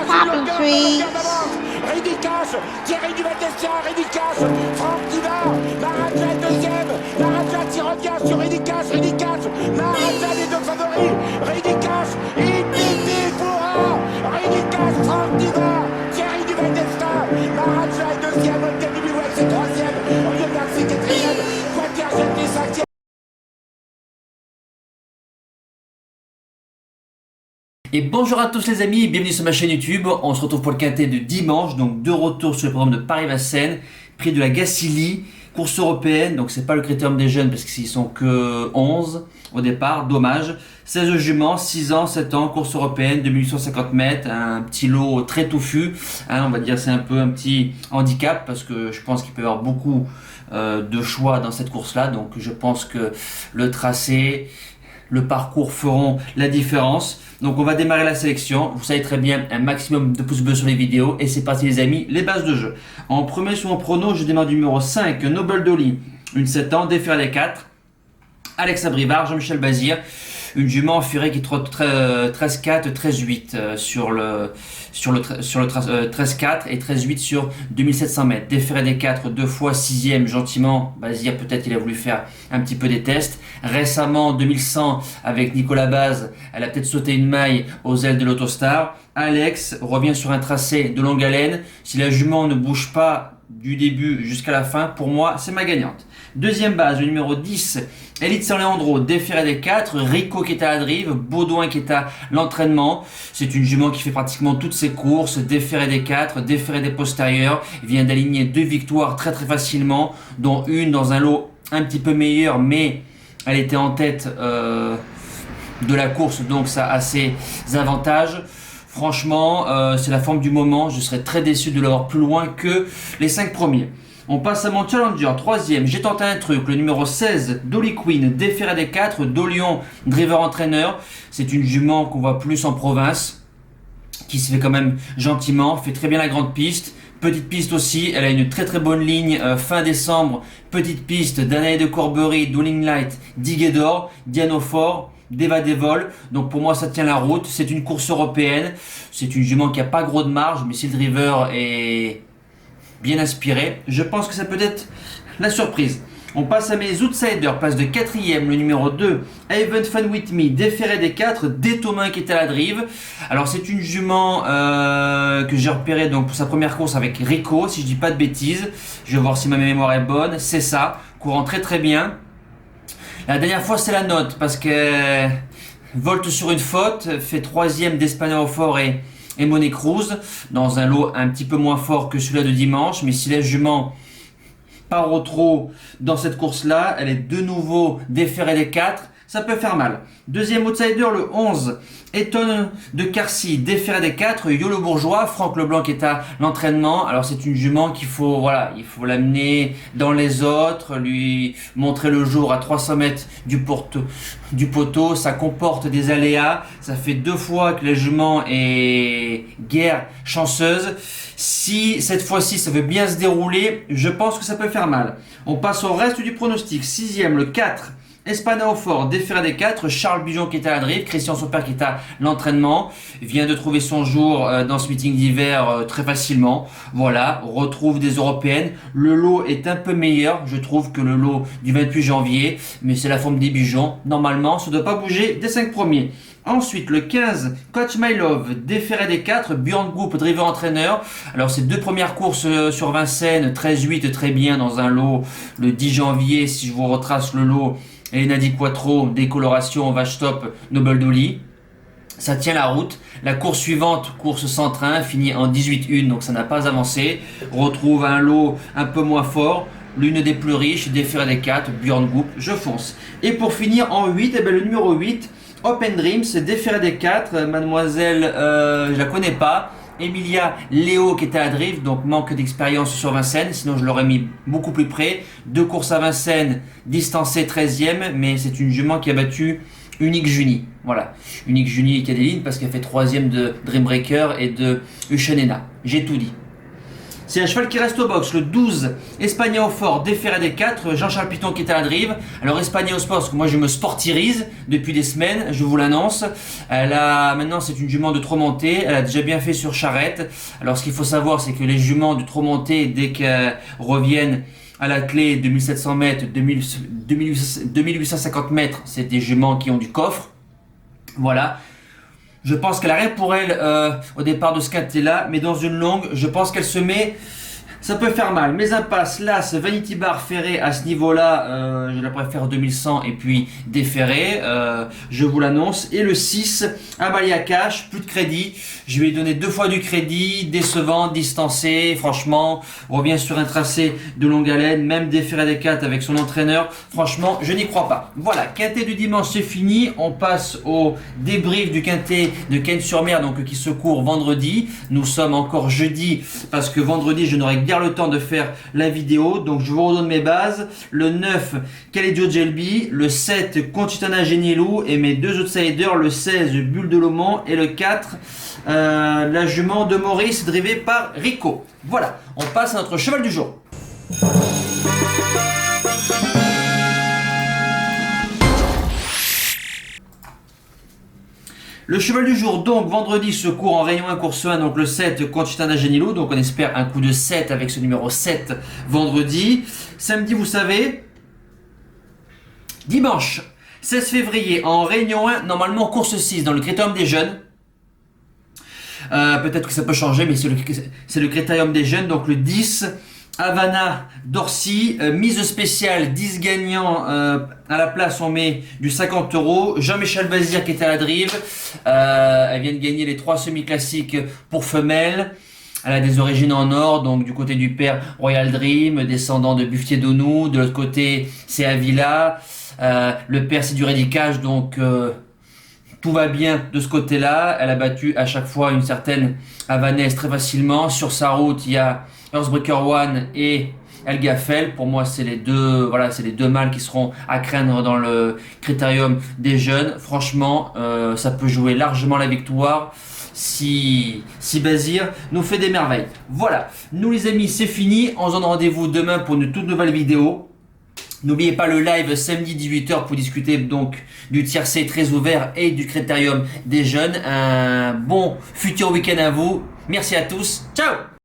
Poppy trees. Ridicache, Thierry Duval-Destia, Ridicache, Franck Diva, Maraja deuxième, Maraja qui revient sur Ridicache, Maraja les deux favoris, Ridicache, Ipiti Foura, Ridicache, Franck Diva, Thierry Duval-Destia, Maraja est deuxième, Olga Bilouet c'est troisième, Olivier Garcia quatrième, Quater Jetty cinquième. Et bonjour à tous les amis, bienvenue sur ma chaîne YouTube. On se retrouve pour le quintet de dimanche, donc de retour sur le programme de Paris-Vincennes, prix de la Gacilly, course européenne, donc c'est pas le critérium des jeunes parce qu'ils sont que 11 au départ, dommage. 16 juments, 6 ans, 7 ans, course européenne, 2850 mètres, un petit lot très touffu, on va dire c'est un peu un petit handicap parce que je pense qu'il peut y avoir beaucoup de choix dans cette course-là, donc je pense que le tracé, le parcours feront la différence. Donc on va démarrer la sélection, vous savez très bien, un maximum de pouces bleus sur les vidéos et c'est parti les amis, les bases de jeu. En premier sur mon prono, je démarre du numéro 5, Noble Dolly, une 7 ans, déféré des 4, Alex Abrivard, Jean-Michel Bazir, une jument Furet qui trotte 13-4, 13-8 sur le 13-4 et 13-8 sur 2700 mètres. Déféré des 4, deux fois 6ème gentiment. Bazir peut-être il a voulu faire un petit peu des tests. Récemment 2100 avec Nicolas Baz, elle a peut-être sauté une maille aux ailes de l'Autostar. Alex revient sur un tracé de longue haleine. Si la jument ne bouge pas du début jusqu'à la fin, pour moi c'est ma gagnante. Deuxième base, le numéro 10, Elite San Leandro, déféré des 4, Rico qui est à la drive, Baudouin qui est à l'entraînement. C'est une jument qui fait pratiquement toutes ses courses, déféré des 4, déféré des postérieurs, il vient d'aligner 2 victoires très facilement, dont une dans un lot un petit peu meilleur, mais elle était en tête de la course, donc ça a ses avantages. Franchement, c'est la forme du moment, je serais très déçu de l'avoir plus loin que les 5 premiers. On passe à mon challenger, troisième, j'ai tenté un truc, le numéro 16, Dolly Queen, déféré des 4, Dolion, driver entraîneur. C'est une jument qu'on voit plus en province, qui se fait quand même gentiment, fait très bien la grande piste. Petite piste aussi, elle a une très bonne ligne fin décembre, petite piste d'Anaï de Corbery, Dowling Light, Diguedor, Dianofort, Deva Devol, donc pour moi ça tient la route, c'est une course européenne, c'est une jument qui a pas gros de marge, mais si le driver est bien inspiré, je pense que ça peut être la surprise. On passe à mes outsiders, place de 4ème, le numéro 2, Haven Fun With Me, déféré des 4, Détomain qui est à la drive. Alors c'est une jument que j'ai repérée donc pour sa première course avec Rico, si je dis pas de bêtises, je vais voir si ma mémoire est bonne, c'est ça, courant très bien. La dernière fois c'est la note, parce que volte sur une faute, fait 3ème d'Espagnol au fort et Monet Cruz, dans un lot un petit peu moins fort que celui-là de dimanche, mais si la jument part au trot dans cette course-là, elle est de nouveau déférée des 4, ça peut faire mal. Deuxième outsider, le 11, Eton de Carcy, déféré des 4, Yolo Bourgeois, Franck Leblanc qui est à l'entraînement. Alors c'est une jument qu'il faut, il faut l'amener dans les autres, lui montrer le jour à 300 mètres du poteau. Ça comporte des aléas, ça fait 2 fois que la jument est guère chanceuse. Si cette fois-ci ça veut bien se dérouler, je pense que ça peut faire mal. On passe au reste du pronostic. 6ème, le 4, Espana au fort, déféré des 4, Charles Bijon qui est à la drive, Christian Soper qui est à l'entraînement, vient de trouver son jour dans ce meeting d'hiver très facilement. Voilà, on retrouve des européennes. Le lot est un peu meilleur, je trouve, que le lot du 28 janvier, mais c'est la forme des Bijons. Normalement, ça ne doit pas bouger des 5 premiers. Ensuite, le 15, Coach My Love, déféré des 4, Björn Group, driver entraîneur. Alors, ces 2 premières courses sur Vincennes, 13-8, très bien dans un lot. Le 10 janvier, si je vous retrace le lot, Elena Di Quattro, décoloration, vache top, Noble Dolly. Ça tient la route. La course suivante, course sans train, finit en 18-1, donc ça n'a pas avancé. Retrouve un lot un peu moins fort. L'une des plus riches, déféré des 4, Björn Group, je fonce. Et pour finir en 8, le numéro 8, Open Dreams, déféré des 4, mademoiselle, je la connais pas. Emilia Léo qui était à la drive, donc manque d'expérience sur Vincennes, sinon je l'aurais mis beaucoup plus près. 2 courses à Vincennes, distancée 13ème, mais c'est une jument qui a battu Unique Juni. Voilà, Unique Juni qui a des lignes parce qu'elle fait 3ème de Dreambreaker et de Uchenena. J'ai tout dit. C'est un cheval qui reste au box, le 12 Espagna au fort, déféré des 4, Jean-Charles Piton qui est à la drive. Alors Espagna au sport, parce que moi je me sportirise depuis des semaines, je vous l'annonce. Maintenant c'est une jument de trop montée, elle a déjà bien fait sur charrette. Alors ce qu'il faut savoir, c'est que les juments de trop montée, dès qu'elles reviennent à la clé 2700 mètres, 2850 mètres, c'est des juments qui ont du coffre. Voilà. Je pense qu'elle a rien pour elle au départ de ce quintet là, mais dans une longue, je pense qu'elle se met. Ça peut faire mal. Mes impasses, là, c'est Vanity Bar ferré à ce niveau-là, je la préfère 2100 et puis déferré, je vous l'annonce. Et le 6, Amalia Cash, plus de crédit. Je lui ai donné 2 fois du crédit, décevant, distancé, franchement, on revient sur un tracé de longue haleine, même déferré des 4 avec son entraîneur. Franchement, je n'y crois pas. Voilà, quintet du dimanche, c'est fini. On passe au débrief du quintet de Cannes-sur-Mer, donc qui se court vendredi. Nous sommes encore jeudi, parce que vendredi, je n'aurai que le temps de faire la vidéo, donc je vous redonne mes bases. Le 9 Caleggio Gelbi, le 7 Conchitana Genielou et mes 2 outsiders, le 16 Bulle de Lomont et le 4 la jument de Maurice drivée par Rico. Voilà, on passe à notre cheval du jour. Le cheval du jour, donc, vendredi, se court en Réunion 1, course 1, donc le 7, Conchitana Genilou. Donc, on espère un coup de 7 avec ce numéro 7 vendredi. Samedi, vous savez, dimanche, 16 février, en Réunion 1, normalement, course 6, dans le Critérium des Jeunes. Peut-être que ça peut changer, mais c'est le Critérium des Jeunes. Donc, le 10, Havana d'Orcy, mise spéciale, 10 gagnants, à la place on met du 50 €. Jean-Michel Bazir qui est à la drive, elle vient de gagner les 3 semi-classiques pour femelles. Elle a des origines en or, donc du côté du père Royal Dream, descendant de Buffetier d'Onou, de l'autre côté c'est Avila, le père c'est du Rédicage, donc tout va bien de ce côté-là. Elle a battu à chaque fois une certaine Havanaise très facilement. Sur sa route, il y a Earthbreaker One et El Gaffel. Pour moi, c'est les deux mâles qui seront à craindre dans le critérium des jeunes. Franchement, ça peut jouer largement la victoire si Bazir nous fait des merveilles. Voilà, nous les amis, c'est fini. On se donne rendez-vous demain pour une toute nouvelle vidéo. N'oubliez pas le live samedi 18h pour discuter donc du tiercé très ouvert et du critérium des jeunes. Un bon futur week-end à vous. Merci à tous. Ciao!